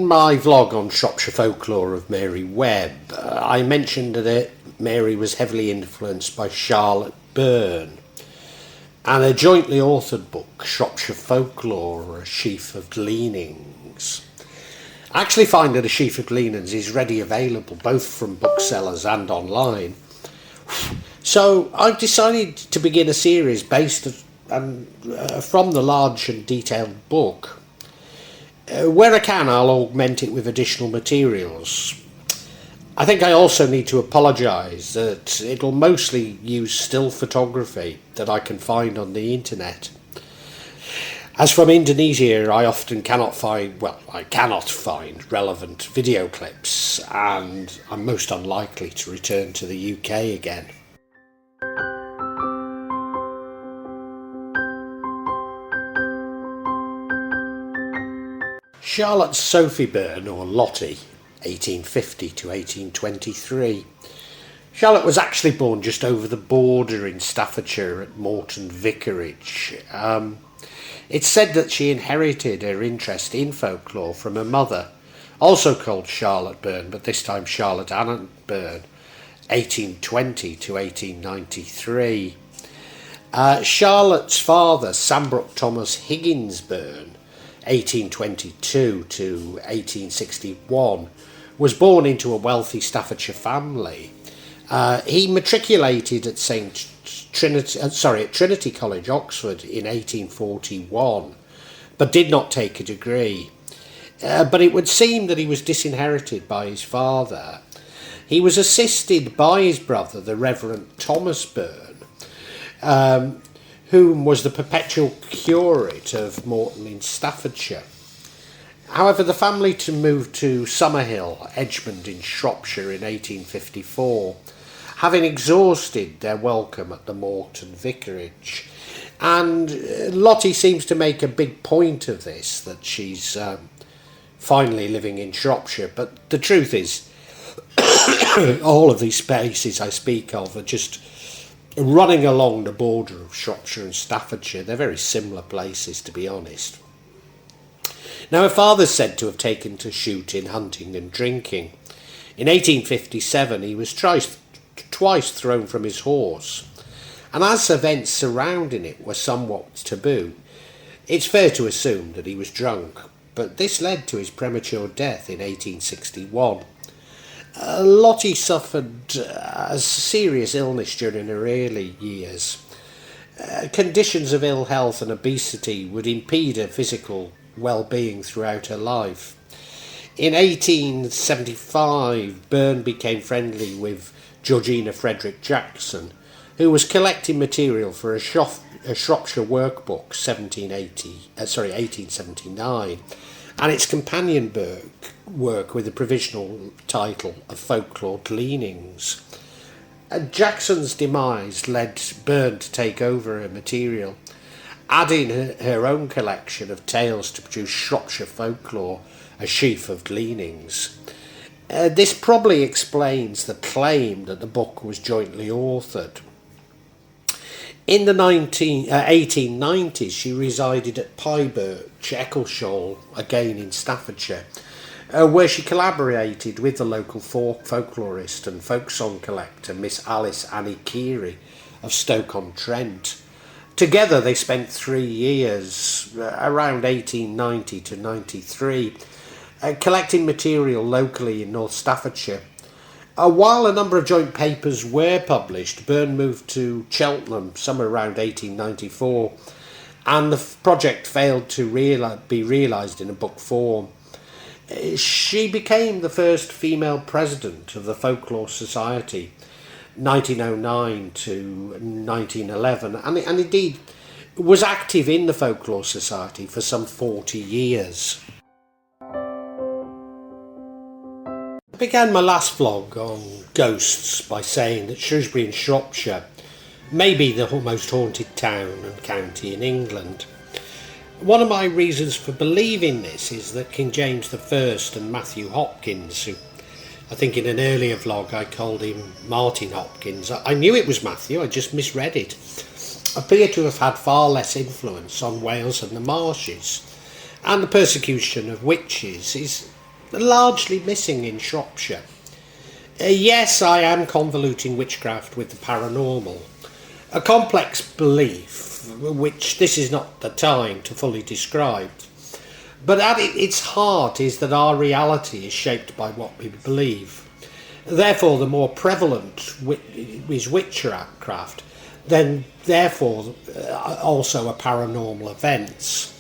In my vlog on Shropshire Folklore of Mary Webb, I mentioned that Mary was heavily influenced by Charlotte Burne, and a jointly authored book, Shropshire Folklore, A Sheaf of Gleanings. I actually find that A Sheaf of Gleanings is ready available both from booksellers and online. So I've decided to begin a series based from the large and detailed book. Where I can, I'll augment it with additional materials. I think I also need to apologise that it'll mostly use still photography that I can find on the internet. As from Indonesia, I cannot find relevant video clips, and I'm most unlikely to return to the UK again. Charlotte Sophie Burne, or Lottie, 1850 to 1823. Charlotte was actually born just over the border in Staffordshire at Morton Vicarage. It's said that she inherited her interest in folklore from her mother, also called Charlotte Burne, but this time Charlotte Ann Burne, 1820 to 1893. Charlotte's father, Sambrook Thomas Higgins Burne, 1822 to 1861, was born into a wealthy Staffordshire family. He matriculated at Trinity College, Oxford, in 1841, but did not take a degree. But it would seem that he was disinherited by his father. He was assisted by his brother, the Reverend Thomas Burne, whom was the perpetual curate of Morton in Staffordshire. However, the family moved to Summerhill, Edgmond in Shropshire in 1854, having exhausted their welcome at the Morton Vicarage. And Lottie seems to make a big point of this, that she's finally living in Shropshire. But the truth is, all of these spaces I speak of are just running along the border of Shropshire and Staffordshire. They're very similar places, to be honest. Now, her father's said to have taken to shooting, hunting and drinking. In 1857 he was twice thrown from his horse, and as events surrounding it were somewhat taboo, it's fair to assume that he was drunk, but this led to his premature death in 1861. Lottie suffered a serious illness during her early years. Conditions of ill health and obesity would impede her physical well-being throughout her life. In 1875, Burne became friendly with Georgina Frederick Jackson, who was collecting material for a Shropshire workbook, 1879, and its companion work with the provisional title of Folklore Gleanings. Jackson's demise led Burne to take over her material, adding her own collection of tales to produce Shropshire Folklore, A Sheaf of Gleanings. This probably explains the claim that the book was jointly authored. In the 1890s, she resided at Pyebirch, Eccleshall, again in Staffordshire, where she collaborated with the local folklorist and folk song collector Miss Alice Annie Keary of Stoke-on-Trent. Together they spent 3 years, around 1890 to 93, collecting material locally in North Staffordshire. While a number of joint papers were published, Burne moved to Cheltenham somewhere around 1894, and the project failed to be realised in a book form. She became the first female president of the Folklore Society, 1909 to 1911, and indeed was active in the Folklore Society for some 40 years. I began my last vlog on ghosts by saying that Shrewsbury in Shropshire may be the most haunted town and county in England. One of my reasons for believing this is that King James I and Matthew Hopkins, who I think in an earlier vlog I called him Martin Hopkins, I knew it was Matthew, I just misread it, appear to have had far less influence on Wales and the Marshes, and the persecution of witches is largely missing in Shropshire. Yes, I am convoluting witchcraft with the paranormal, a complex belief which this is not the time to fully describe. But at its heart is that our reality is shaped by what we believe. Therefore, the more prevalent is witchcraft, then therefore also are paranormal events.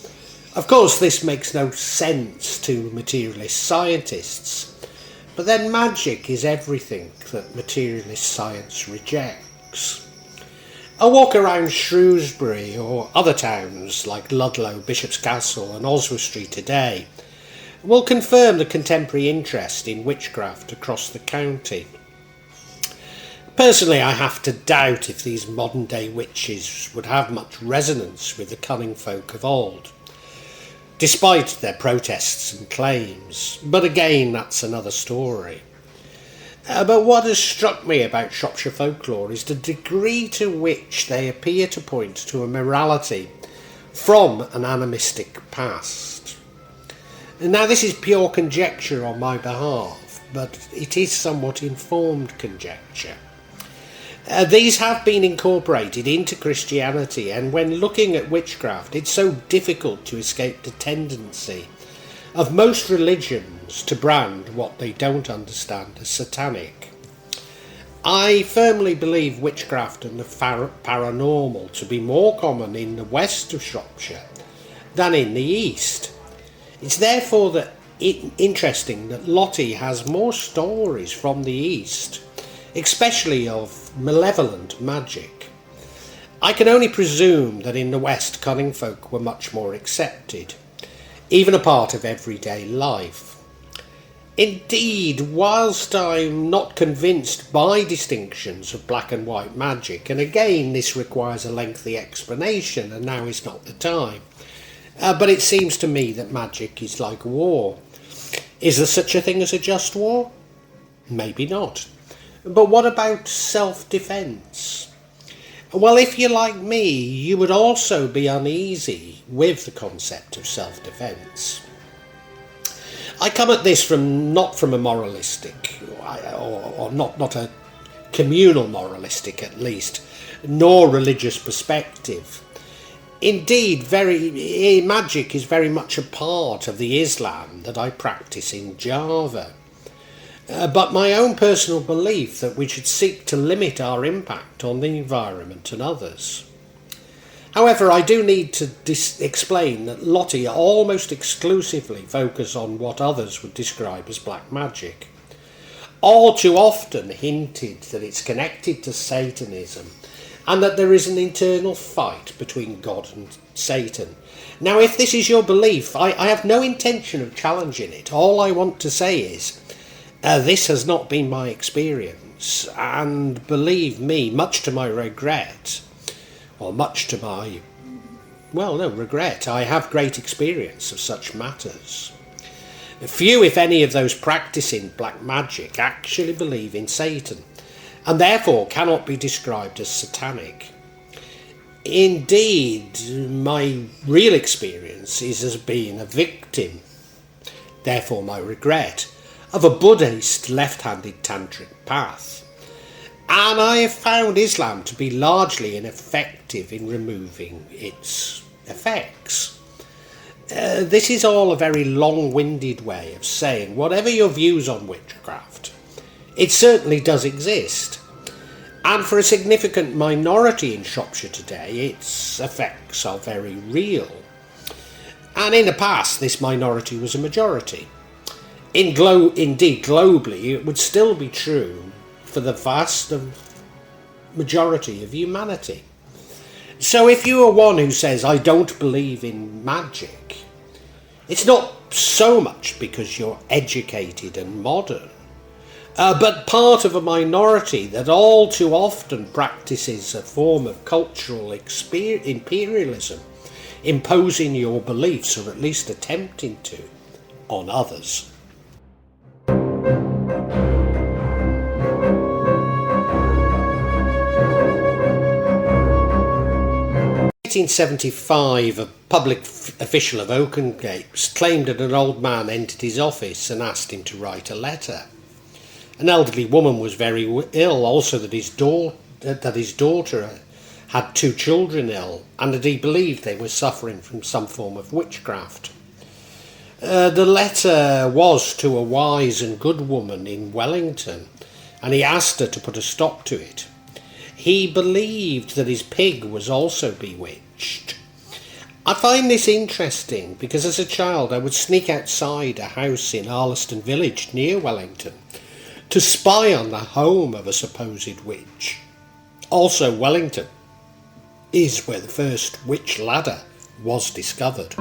Of course, this makes no sense to materialist scientists, but then magic is everything that materialist science rejects. A walk around Shrewsbury or other towns like Ludlow, Bishop's Castle and Oswestry today will confirm the contemporary interest in witchcraft across the county. Personally, I have to doubt if these modern day witches would have much resonance with the cunning folk of old, despite their protests and claims. But again, that's another story. But what has struck me about Shropshire folklore is the degree to which they appear to point to a morality from an animistic past. Now, this is pure conjecture on my behalf, but it is somewhat informed conjecture. These have been incorporated into Christianity, and when looking at witchcraft, it's so difficult to escape the tendency of most religions to brand what they don't understand as satanic. I firmly believe witchcraft and the paranormal to be more common in the west of Shropshire than in the east. It's therefore interesting that Lottie has more stories from the east, especially of malevolent magic. I can only presume that in the west cunning folk were much more accepted, even a part of everyday life. Indeed, whilst I'm not convinced by distinctions of black and white magic, and again this requires a lengthy explanation and now is not the time, but it seems to me that magic is like war. Is there such a thing as a just war? Maybe not. But what about self-defence? Well, if you're like me, you would also be uneasy with the concept of self-defence. I come at this not from a moralistic, or not a communal moralistic at least, nor religious perspective. Indeed, magic is very much a part of the Islam that I practice in Java. But my own personal belief that we should seek to limit our impact on the environment and others. However, I do need to explain that Lottie almost exclusively focus on what others would describe as black magic. All too often hinted that it's connected to Satanism and that there is an internal fight between God and Satan. Now, if this is your belief, I have no intention of challenging it. All I want to say is, this has not been my experience, and believe me, much to my regret, regret, I have great experience of such matters. Few, if any, of those practicing black magic actually believe in Satan, and therefore cannot be described as satanic. Indeed, my real experience is as being a victim, therefore my regret, of a Buddhist left-handed tantric path. And I have found Islam to be largely ineffective in removing its effects. This is all a very long-winded way of saying, whatever your views on witchcraft, it certainly does exist. And for a significant minority in Shropshire today, its effects are very real. And in the past, this minority was a majority. Indeed, globally, it would still be true for the vast majority of humanity. So if you are one who says, I don't believe in magic, it's not so much because you're educated and modern, but part of a minority that all too often practices a form of cultural imperialism, imposing your beliefs, or at least attempting to, on others. 1875, a public official of Oakengates claimed that an old man entered his office and asked him to write a letter. An elderly woman was very ill, also that his daughter had 2 children ill, and that he believed they were suffering from some form of witchcraft. The letter was to a wise and good woman in Wellington, and he asked her to put a stop to it. He believed that his pig was also bewitched. I find this interesting because as a child I would sneak outside a house in Arleston village near Wellington to spy on the home of a supposed witch. Also, Wellington is where the first witch ladder was discovered.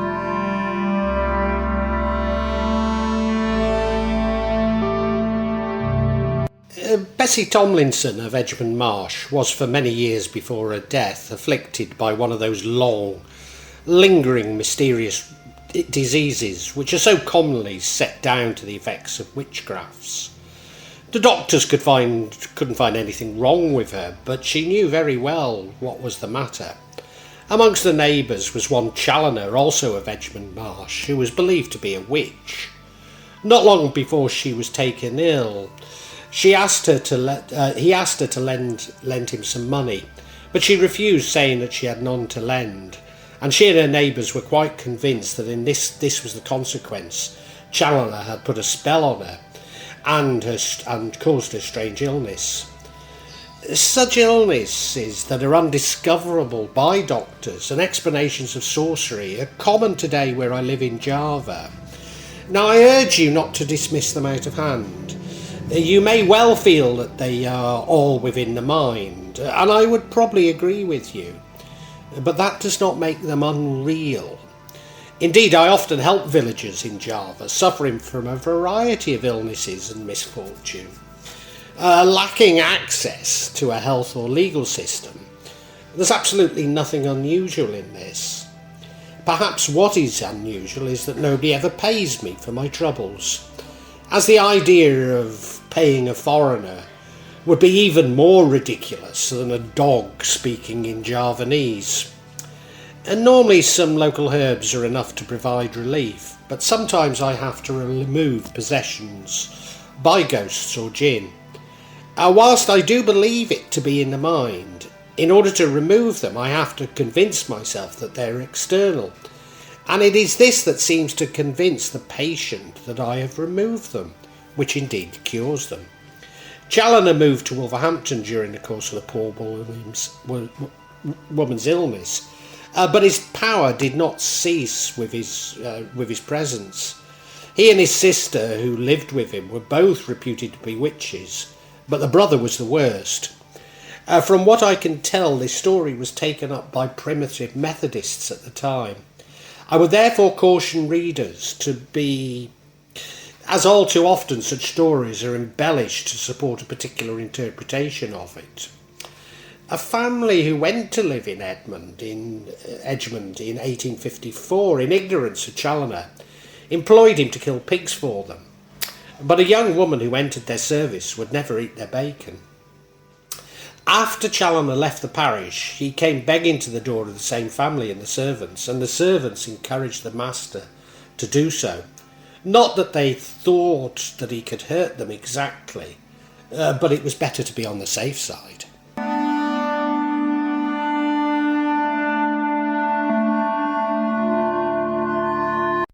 Bessie Tomlinson of Edgmond, Marsh was for many years before her death afflicted by one of those long, lingering, mysterious diseases which are so commonly set down to the effects of witchcrafts. The doctors couldn't find anything wrong with her, but she knew very well what was the matter. Amongst the neighbours was one Challoner, also of Edgmond Marsh, who was believed to be a witch. Not long before she was taken ill, he asked her to lend him some money, but she refused, saying that she had none to lend, and she and her neighbours were quite convinced that this was the consequence. Challoner had put a spell on her and caused her strange illness. Such illnesses that are undiscoverable by doctors and explanations of sorcery are common today where I live in Java. Now I urge you not to dismiss them out of hand. You may well feel that they are all within the mind, and I would probably agree with you, but that does not make them unreal. Indeed, I often help villagers in Java suffering from a variety of illnesses and misfortune, lacking access to a health or legal system. There's absolutely nothing unusual in this. Perhaps what is unusual is that nobody ever pays me for my troubles, as the idea of paying a foreigner would be even more ridiculous than a dog speaking in Javanese. And normally some local herbs are enough to provide relief, but sometimes I have to remove possessions by ghosts or jinn. Whilst I do believe it to be in the mind, in order to remove them I have to convince myself that they're external, and it is this that seems to convince the patient that I have removed them, which indeed cures them. Challoner moved to Wolverhampton during the course of the poor woman's illness, but his power did not cease with his presence. He and his sister, who lived with him, were both reputed to be witches, but the brother was the worst. From what I can tell, this story was taken up by primitive Methodists at the time. I would therefore caution readers to be, as all too often such stories are embellished to support a particular interpretation of it. A family who went to live in Edgmond in 1854, in ignorance of Challoner, employed him to kill pigs for them, but a young woman who entered their service would never eat their bacon. After Challoner left the parish, he came begging to the door of the same family and the servants encouraged the master to do so. Not that they thought that he could hurt them exactly, but it was better to be on the safe side.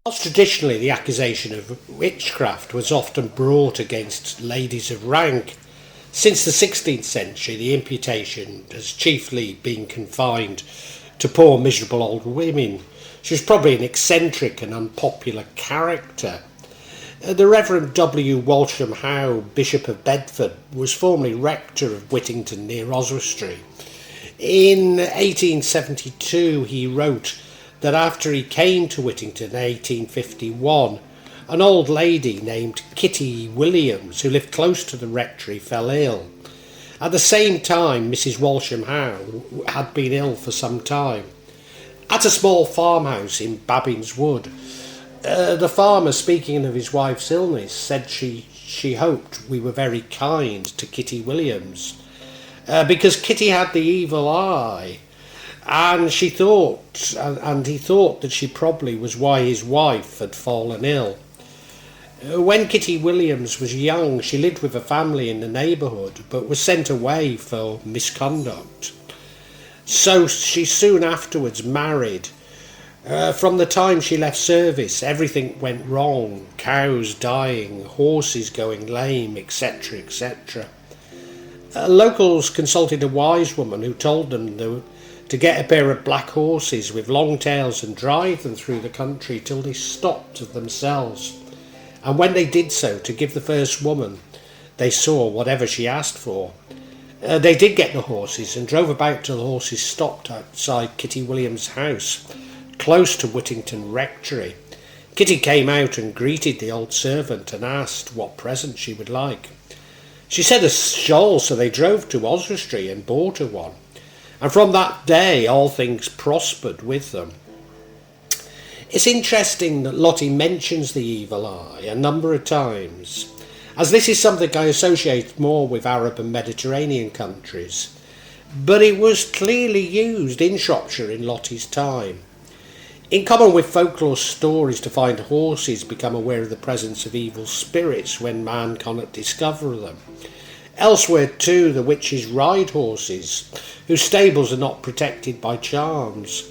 Whilst traditionally the accusation of witchcraft was often brought against ladies of rank, since the 16th century the imputation has chiefly been confined to poor miserable old women. She was probably an eccentric and unpopular character. The Reverend W. Walsham Howe, Bishop of Bedford, was formerly rector of Whittington near Oswestry. In 1872 he wrote that after he came to Whittington in 1851, an old lady named Kitty Williams, who lived close to the rectory, fell ill. At the same time, Mrs. Walsham Howe had been ill for some time. At a small farmhouse in Babbins Wood, the farmer, speaking of his wife's illness, said she hoped we were very kind to Kitty Williams, because Kitty had the evil eye, and he thought that she probably was why his wife had fallen ill. When Kitty Williams was young, she lived with a family in the neighbourhood, but was sent away for misconduct. So she soon afterwards married. From the time she left service, everything went wrong. Cows dying, horses going lame, etc., etc. Locals consulted a wise woman who told them to get a pair of black horses with long tails and drive them through the country till they stopped of themselves. And when they did so, to give the first woman they saw whatever she asked for. They did get the horses and drove about till the horses stopped outside Kitty Williams' house, close to Whittington Rectory. Kitty came out and greeted the old servant and asked what present she would like. She said a shawl, so they drove to Oswestry and bought her one. And from that day all things prospered with them. It's interesting that Lottie mentions the evil eye a number of times, as this is something I associate more with Arab and Mediterranean countries, but it was clearly used in Shropshire in Lottie's time. In common with folklore stories to find horses become aware of the presence of evil spirits when man cannot discover them. Elsewhere too, the witches ride horses, whose stables are not protected by charms.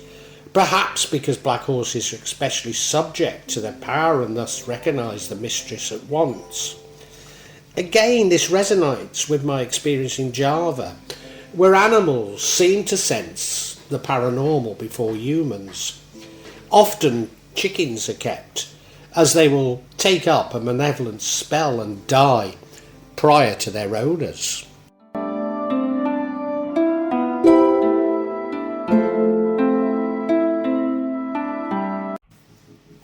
Perhaps because black horses are especially subject to their power and thus recognise the mistress at once. Again, this resonates with my experience in Java, where animals seem to sense the paranormal before humans. Often chickens are kept, as they will take up a malevolent spell and die prior to their owners.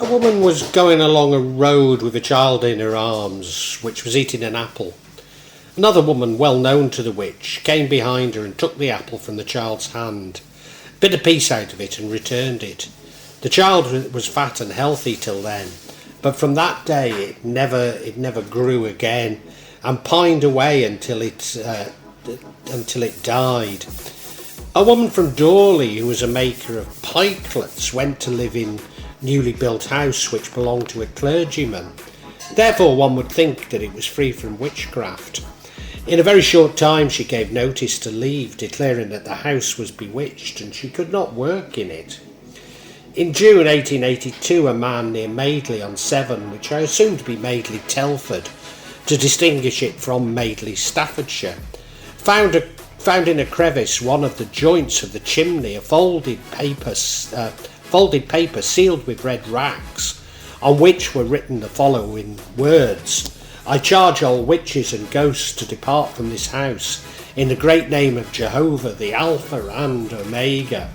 A woman was going along a road with a child in her arms, which was eating an apple. Another woman, well known to the witch, came behind her and took the apple from the child's hand, bit a piece out of it and returned it. The child was fat and healthy till then, but from that day it never grew again, and pined away until it died. A woman from Dorley, who was a maker of pikelets, went to live in newly built house which belonged to a clergyman. Therefore one would think that it was free from witchcraft. In a very short time she gave notice to leave, declaring that the house was bewitched and she could not work in it. In June 1882 a man near Madeley-on-Severn, which I assume to be Madeley Telford to distinguish it from Madeley Staffordshire, found in a crevice one of the joints of the chimney a folded paper sealed with red rags, on which were written the following words: "I charge all witches and ghosts to depart from this house, in the great name of Jehovah, the Alpha and Omega."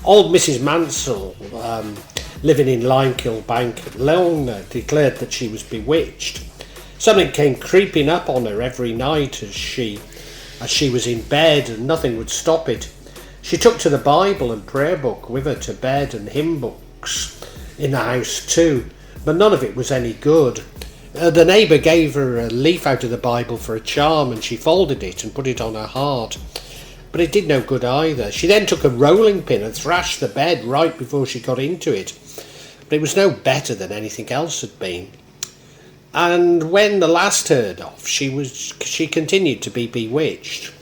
Old Mrs. Mansell, living in Limekill Bank at Longner, declared that she was bewitched. Something came creeping up on her every night as she was in bed, and nothing would stop it. She took to the Bible and prayer book with her to bed, and hymn books in the house too, but none of it was any good. The neighbour gave her a leaf out of the Bible for a charm, and she folded it and put it on her heart, but it did no good either. She then took a rolling pin and thrashed the bed right before she got into it, but it was no better than anything else had been. And when the last heard of, she continued to be bewitched.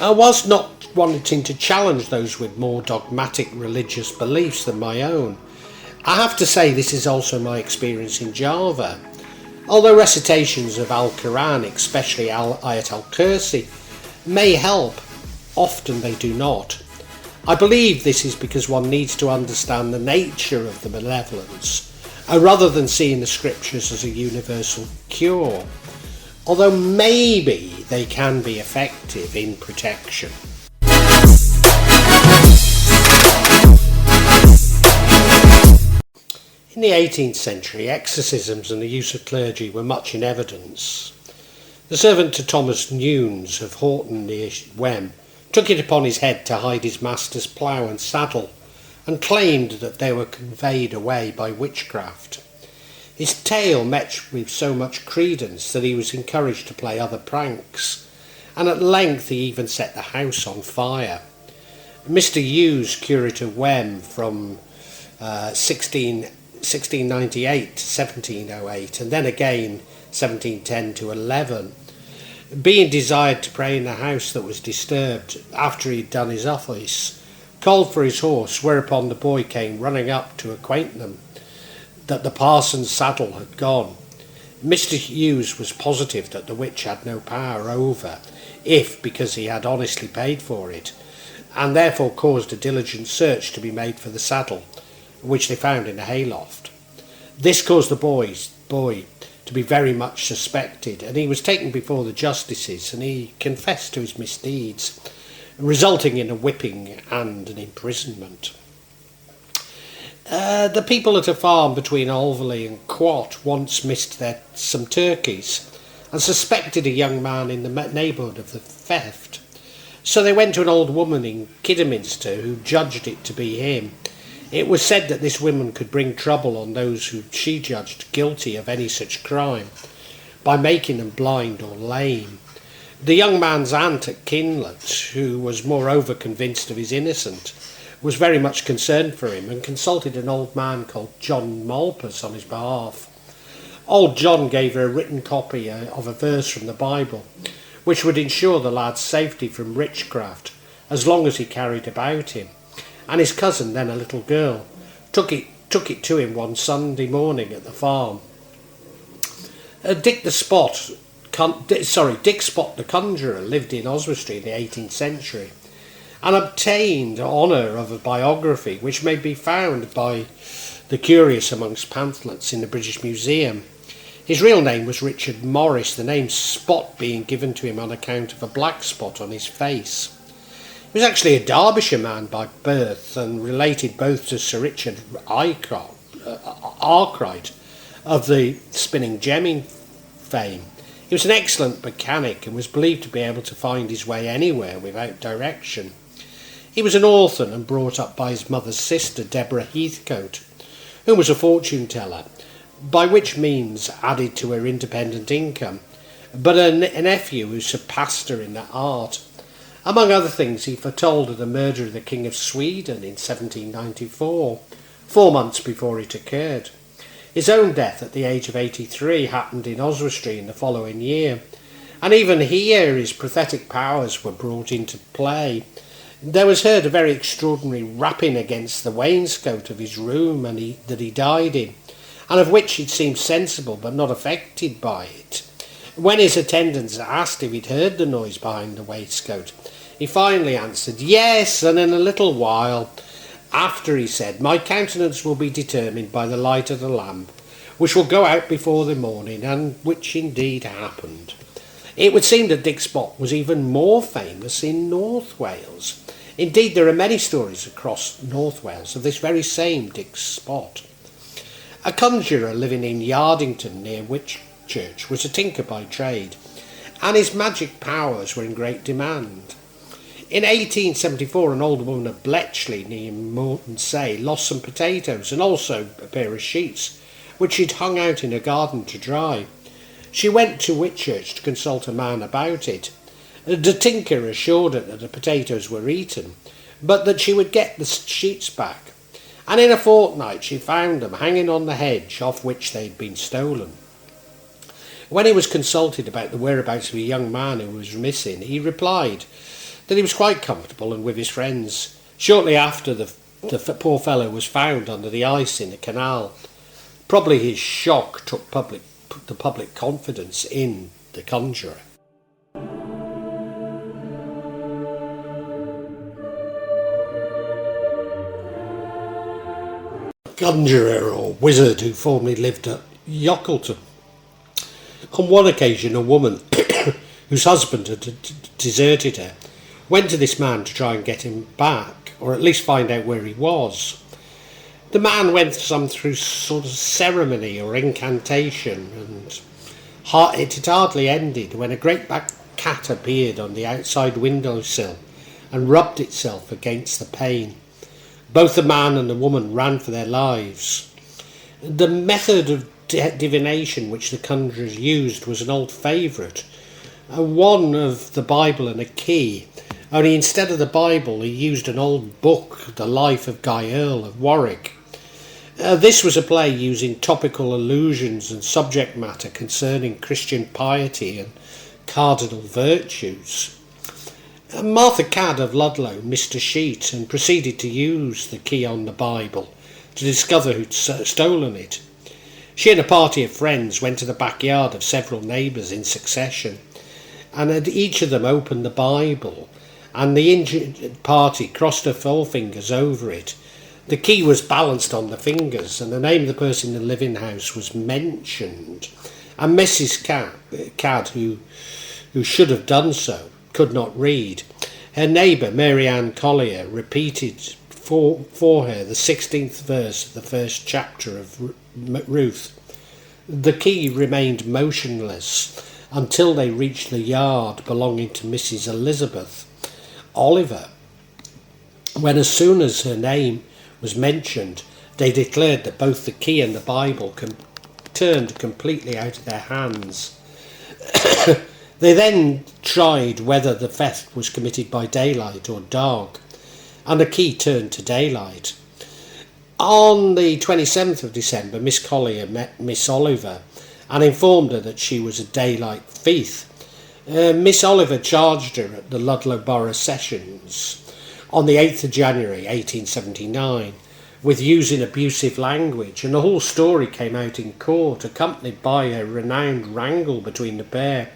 I was not wanting to challenge those with more dogmatic religious beliefs than my own. I have to say this is also my experience in Java. Although recitations of Al-Quran, especially Ayat al-Kursi, may help, often they do not. I believe this is because one needs to understand the nature of the malevolence, rather than seeing the scriptures as a universal cure, although maybe they can be effective in protection. In the 18th century, exorcisms and the use of clergy were much in evidence. The servant to Thomas Nunes of Horton near Wem took it upon his head to hide his master's plough and saddle, and claimed that they were conveyed away by witchcraft. His tale met with so much credence that he was encouraged to play other pranks, and at length he even set the house on fire. Mr. Hughes, curate of Wem from 1698 to 1708, and then again 1710 to 11, being desired to pray in a house that was disturbed after he'd done his office, called for his horse, whereupon the boy came running up to acquaint them that the parson's saddle had gone. Mr. Hughes was positive that the witch had no power over, if because he had honestly paid for it, and therefore caused a diligent search to be made for the saddle, which they found in a hayloft. This caused the boy to be very much suspected, and he was taken before the justices, and he confessed to his misdeeds, resulting in a whipping and an imprisonment. The people at a farm between Alverley and Quat once missed some turkeys and suspected a young man in the neighbourhood of the theft. So they went to an old woman in Kidderminster who judged it to be him. It was said that this woman could bring trouble on those who she judged guilty of any such crime by making them blind or lame. The young man's aunt at Kinlet, who was moreover convinced of his innocence, was very much concerned for him and consulted an old man called John Malpas on his behalf. Old John gave her a written copy of a verse from the Bible, which would ensure the lad's safety from witchcraft as long as he carried about him, and his cousin, then a little girl, took it to him one Sunday morning at the farm. Dick Spot the conjurer lived in Oswestry in the 18th century and obtained honour of a biography which may be found by the curious amongst pamphlets in the British Museum. His real name was Richard Morris, the name Spot being given to him on account of a black spot on his face. He was actually a Derbyshire man by birth and related both to Sir Richard Arkwright of the spinning gemming fame. He was an excellent mechanic and was believed to be able to find his way anywhere without direction. He was an orphan and brought up by his mother's sister, Deborah Heathcote, who was a fortune teller, by which means added to her independent income, but a nephew who surpassed her in that art. Among other things, he foretold of the murder of the King of Sweden in 1794, 4 months before it occurred. His own death at the age of 83 happened in Oswestry in the following year, and even here his prophetic powers were brought into play. There was heard a very extraordinary rapping against the wainscot of his room that he died in, and of which he seemed sensible but not affected by it. When his attendants asked if he'd heard the noise behind the wainscot, he finally answered, "Yes, and in a little while after," he said, "my countenance will be determined by the light of the lamp, which will go out before the morning," and which indeed happened. It would seem that Dick Spot was even more famous in North Wales. Indeed, there are many stories across North Wales of this very same Dick Spot. A conjurer living in Yardington near Whitchurch was a tinker by trade, and his magic powers were in great demand. In 1874, an old woman at Bletchley near Morton-Say lost some potatoes and also a pair of sheets, which she'd hung out in her garden to dry. She went to Whitchurch to consult a man about it. The tinker assured her that the potatoes were eaten, but that she would get the sheets back, and in a fortnight she found them hanging on the hedge off which they had been stolen. When he was consulted about the whereabouts of a young man who was missing, he replied that he was quite comfortable and with his friends. Shortly after, the poor fellow was found under the ice in a canal. Probably his shock took the public confidence in the conjurer. Conjurer or wizard who formerly lived at Yockleton. On one occasion, a woman whose husband had deserted her went to this man to try and get him back, or at least find out where he was. The man went through sort of ceremony or incantation, and it had hardly ended when a great black cat appeared on the outside windowsill and rubbed itself against the pane. Both the man and the woman ran for their lives. The method of divination which the conjurers used was an old favourite, one of the Bible and a key, only instead of the Bible he used an old book, The Life of Guy Earl of Warwick. This was a play using topical allusions and subject matter concerning Christian piety and cardinal virtues. Martha Cadd of Ludlow missed a sheet and proceeded to use the key on the Bible to discover who'd stolen it. She and a party of friends went to the backyard of several neighbours in succession, and had each of them opened the Bible, and the injured party crossed her forefingers over it. The key was balanced on the fingers, and the name of the person in the living house was mentioned. And Mrs. Cadd, who should have done so, could not read. Her neighbour, Mary Ann Collier, repeated for her the 16th verse of the first chapter of Ruth. The key remained motionless until they reached the yard belonging to Mrs. Elizabeth Oliver, when as soon as her name was mentioned, they declared that both the key and the Bible turned completely out of their hands. They then tried whether the theft was committed by daylight or dark, and the key turned to daylight. On the 27th of December, Miss Collier met Miss Oliver and informed her that she was a daylight thief. Miss Oliver charged her at the Ludlow Borough Sessions on the 8th of January 1879 with using abusive language, and the whole story came out in court, accompanied by a renowned wrangle between the pair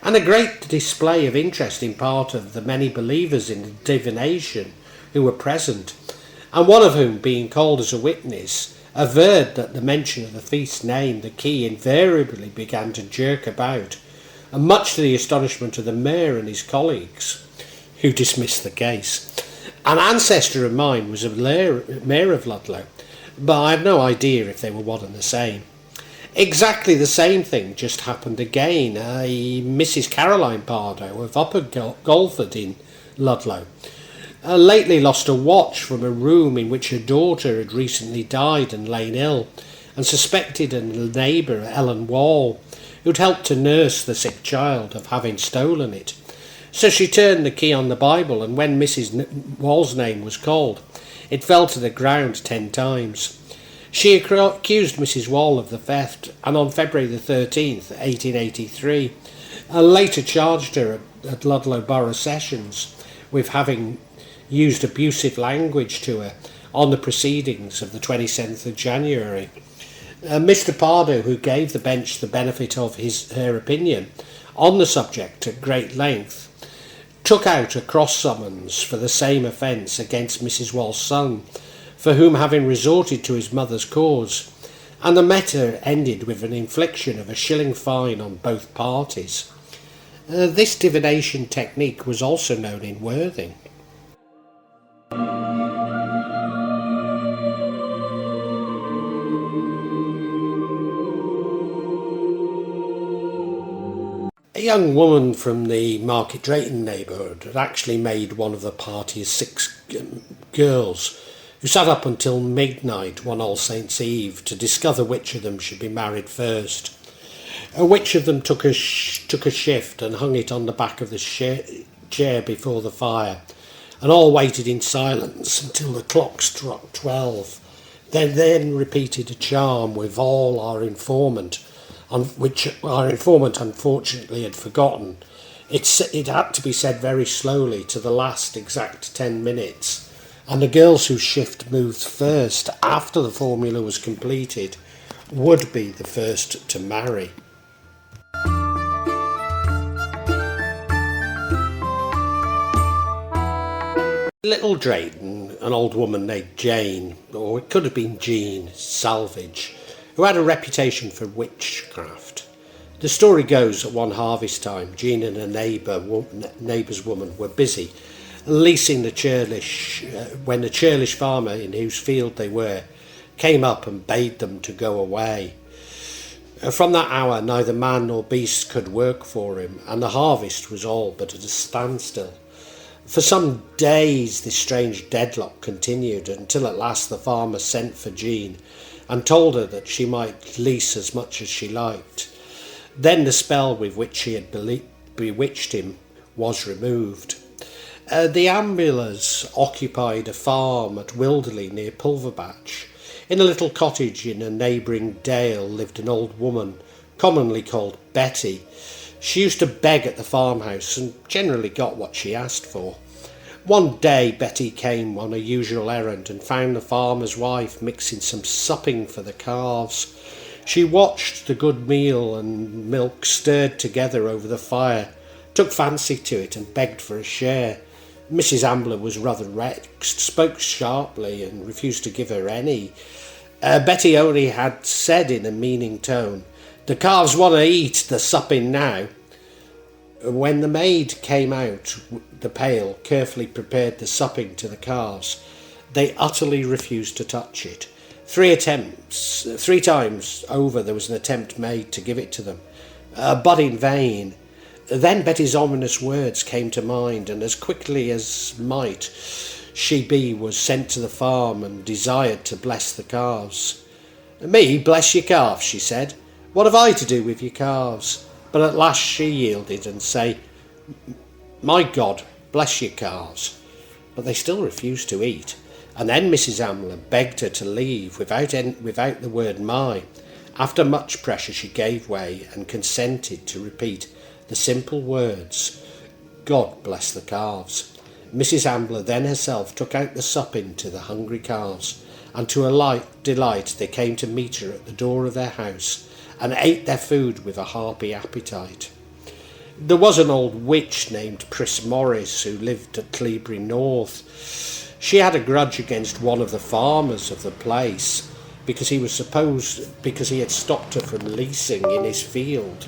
and a great display of interest in part of the many believers in divination who were present, and one of whom, being called as a witness, averred that the mention of the thief's name, the key, invariably began to jerk about, and much to the astonishment of the mayor and his colleagues, who dismissed the case. An ancestor of mine was a mayor of Ludlow, but I have no idea if they were one and the same. Exactly the same thing just happened again. A Mrs. Caroline Pardo of Upper Golford in Ludlow lately lost a watch from a room in which her daughter had recently died and lain ill, and suspected a neighbour, Ellen Wall, who'd helped to nurse the sick child, of having stolen it. So she turned the key on the Bible, and when Mrs. Wall's name was called, it fell to the ground 10 times. She accused Mrs. Wall of the theft, and on February the 13th, 1883, later charged her at Ludlow Borough Sessions with having used abusive language to her on the proceedings of the 27th of January. Mr. Pardo, who gave the bench the benefit of her opinion on the subject at great length, took out a cross summons for the same offence against Mrs. Wall's son, for whom, having resorted to his mother's cause, and the matter ended with an infliction of a shilling fine on both parties. This divination technique was also known in Worthing. A young woman from the Market Drayton neighbourhood had actually made one of the party's 6 girls, who sat up until midnight one All Saints' Eve to discover which of them should be married first. Which of them took a shift and hung it on the back of the chair before the fire, and all waited in silence until the clock struck 12. Then repeated a charm with all our informant, which our informant unfortunately had forgotten. It had to be said very slowly to the last exact 10 minutes, and the girls whose shift moved first after the formula was completed would be the first to marry. Little Drayton, an old woman named Jane, or it could have been Jean Salvage, who had a reputation for witchcraft. The story goes that one harvest time, Jean and a neighbour's woman were busy leasing the churlish, when the churlish farmer in whose field they were came up and bade them to go away. From that hour neither man nor beast could work for him, and the harvest was all but at a standstill. For some days this strange deadlock continued, until at last the farmer sent for Jean and told her that she might lease as much as she liked. Then the spell with which she had bewitched him was removed. The Ambulers occupied a farm at Wilderley near Pulverbatch. In a little cottage in a neighbouring dale lived an old woman, commonly called Betty. She used to beg at the farmhouse and generally got what she asked for. One day Betty came on a usual errand and found the farmer's wife mixing some supping for the calves. She watched the good meal and milk stirred together over the fire, took fancy to it and begged for a share. Mrs. Ambler was rather vexed, spoke sharply and refused to give her any. Betty only had said in a meaning tone, "The calves want to eat the supping now." When the maid came out, the pail carefully prepared the supping to the calves. They utterly refused to touch it. 3 times over there was an attempt made to give it to them, but in vain. Then Betty's ominous words came to mind, and as quickly as might she was sent to the farm and desired to bless the calves. "Me bless your calves," she said. "What have I to do with your calves?" But at last she yielded and said, "My God, bless your calves." But they still refused to eat, and then Mrs. Ambler begged her to leave without the word "my." After much pressure she gave way and consented to repeat the simple words, "God bless the calves." Mrs. Ambler then herself took out the supping to the hungry calves, and to her delight they came to meet her at the door of their house and ate their food with a hearty appetite. There was an old witch named Pris Morris who lived at Clebury North. She had a grudge against one of the farmers of the place because he had stopped her from leasing in his field.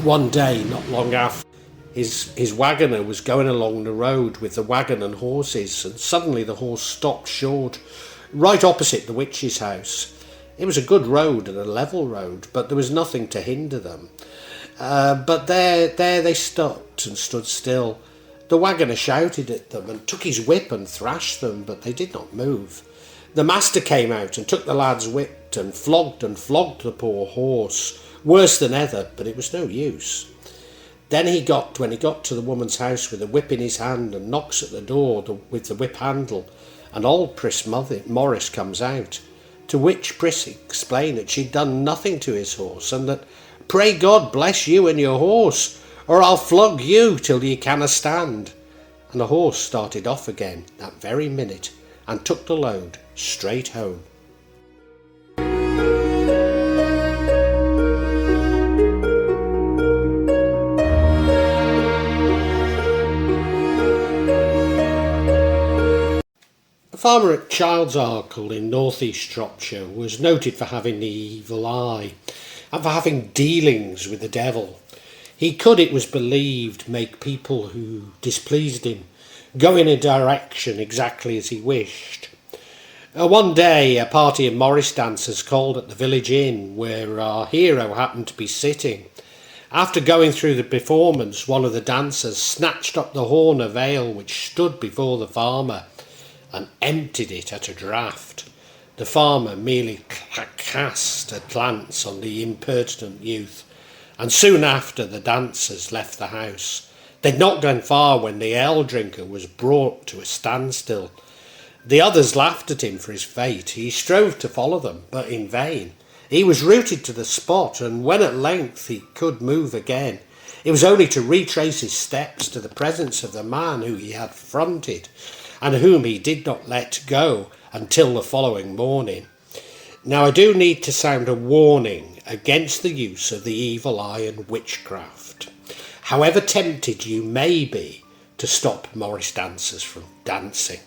One day, not long after, his waggoner was going along the road with the waggon and horses, and suddenly the horse stopped short, right opposite the witch's house. It was a good road and a level road, but there was nothing to hinder them. But there they stopped and stood still. The waggoner shouted at them and took his whip and thrashed them, but they did not move. The master came out and took the lad's whip and flogged the poor horse, worse than ever, but it was no use. Then when he got to the woman's house with the whip in his hand and knocks at the door with the whip handle, and old Pris Morris comes out, to which Pris explained that she'd done nothing to his horse, and that, "Pray God bless you and your horse, or I'll flog you till you canna stand." And the horse started off again that very minute and took the load straight home. A farmer at Child's Arkle in northeast Shropshire was noted for having the evil eye and for having dealings with the devil. He could, it was believed, make people who displeased him go in a direction exactly as he wished. One day a party of Morris dancers called at the village inn where our hero happened to be sitting. After going through the performance, one of the dancers snatched up the horn of ale which stood before the farmer and emptied it at a draught. The farmer merely cast a glance on the impertinent youth, and soon after the dancers left the house. They'd not gone far when the ale drinker was brought to a standstill. The others laughed at him for his fate. He strove to follow them, but in vain. He was rooted to the spot, and when at length he could move again, it was only to retrace his steps to the presence of the man who he had fronted, and whom he did not let go until the following morning. Now I do need to sound a warning against the use of the evil eye and witchcraft, however tempted you may be to stop Morris dancers from dancing.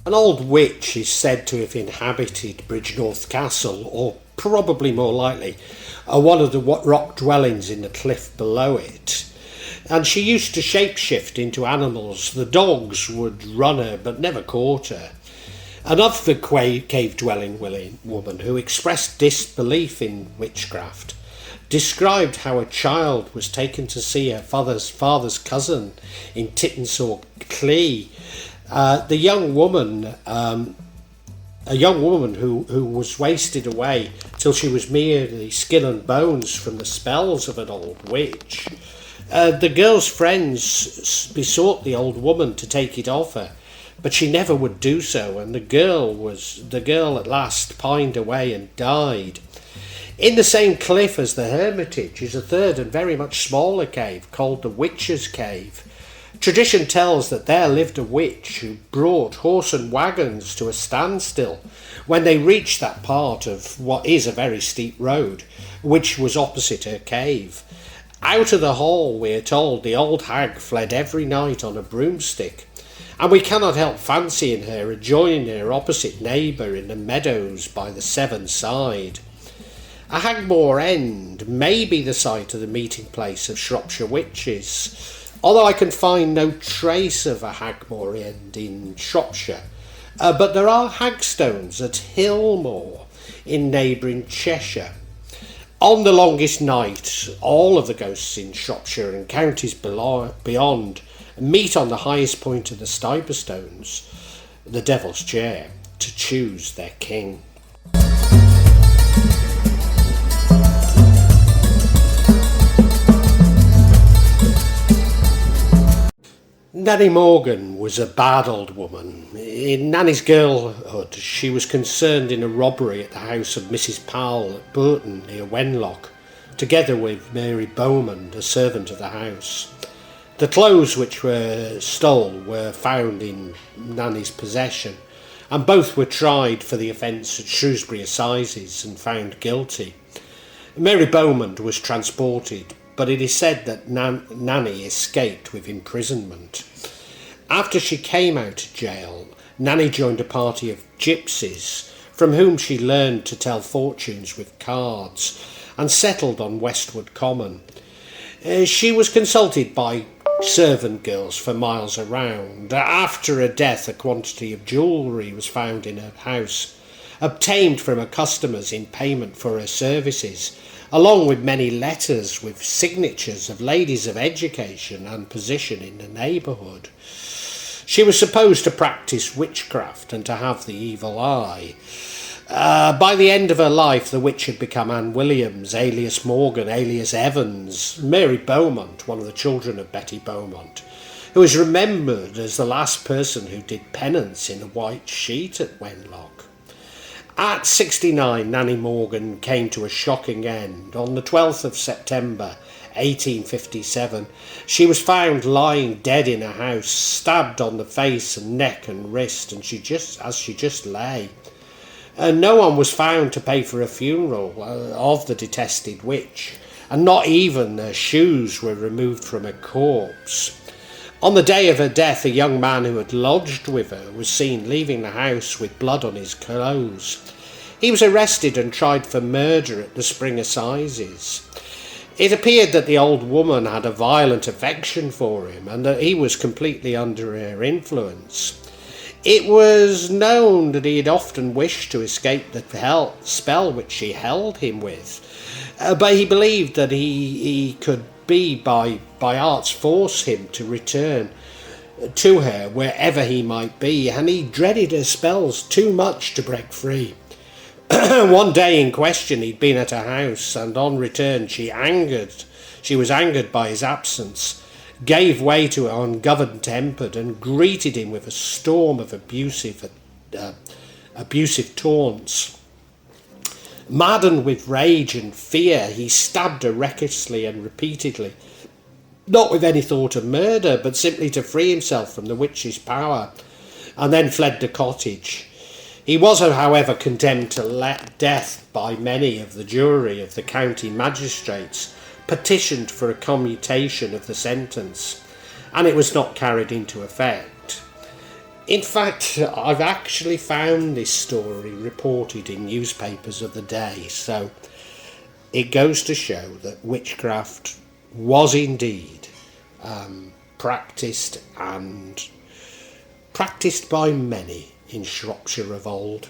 An old witch is said to have inhabited Bridgenorth Castle, or probably more likely one of the rock dwellings in the cliff below it. And she used to shapeshift into animals. The dogs would run her but never caught her. Another cave-dwelling woman who expressed disbelief in witchcraft described how a child was taken to see her father's cousin in Tittensaw Clee. The young woman, a young woman who was wasted away till she was merely skin and bones from the spells of an old witch. The girl's friends besought the old woman to take it off her, but she never would do so, and the girl at last pined away and died. In the same cliff as the Hermitage is a third and very much smaller cave called the Witch's Cave. Tradition tells that there lived a witch who brought horse and wagons to a standstill when they reached that part of what is a very steep road, which was opposite her cave. Out of the hall, we are told, the old hag fled every night on a broomstick, and we cannot help fancying her adjoining her opposite neighbour in the meadows by the Severn side. A Hagmore End may be the site of the meeting place of Shropshire witches, although I can find no trace of a Hagmore End in Shropshire. But there are hagstones at Hillmore in neighbouring Cheshire. On the longest night, all of the ghosts in Shropshire and counties beyond meet on the highest point of the Stiperstones, the Devil's Chair, to choose their king. Nanny Morgan was a bad old woman. In Nanny's girlhood, she was concerned in a robbery at the house of Mrs. Powell at Burne near Wenlock, together with Mary Beaumont, a servant of the house. The clothes which were stolen were found in Nanny's possession, and both were tried for the offence at Shrewsbury Assizes and found guilty. Mary Beaumont was transported, but it is said that Nanny escaped with imprisonment. After she came out of jail, Nanny joined a party of gypsies, from whom she learned to tell fortunes with cards, and settled on Westwood Common. She was consulted by servant girls for miles around. After her death, a quantity of jewellery was found in her house, obtained from her customers in payment for her services, along with many letters with signatures of ladies of education and position in the neighbourhood. She was supposed to practice witchcraft and to have the evil eye. By the end of her life, the witch had become Anne Williams, alias Morgan, alias Evans, Mary Beaumont, one of the children of Betty Beaumont, who is remembered as the last person who did penance in a white sheet at Wenlock. At 69, Nanny Morgan came to a shocking end. On the 12th of September 1857, she was found lying dead in her house, stabbed on the face and neck and wrist, and she just lay. No one was found to pay for a funeral of the detested witch, and not even her shoes were removed from her corpse. On the day of her death, a young man who had lodged with her was seen leaving the house with blood on his clothes. He was arrested and tried for murder at the Spring Assizes. It appeared that the old woman had a violent affection for him, and that he was completely under her influence. It was known that he had often wished to escape the spell which she held him with, but he believed that he could by art's force him to return to her wherever he might be, and he dreaded her spells too much to break free. One day in question he'd been at her house, and on return she was angered by his absence, gave way to her ungoverned temper, and greeted him with a storm of abusive taunts. Maddened with rage and fear, he stabbed her recklessly and repeatedly, not with any thought of murder, but simply to free himself from the witch's power, and then fled the cottage. He was, however, condemned to death by many of the jury of the county magistrates, petitioned for a commutation of the sentence, and it was not carried into effect. In fact, I've actually found this story reported in newspapers of the day, so it goes to show that witchcraft was indeed practised by many in Shropshire of old.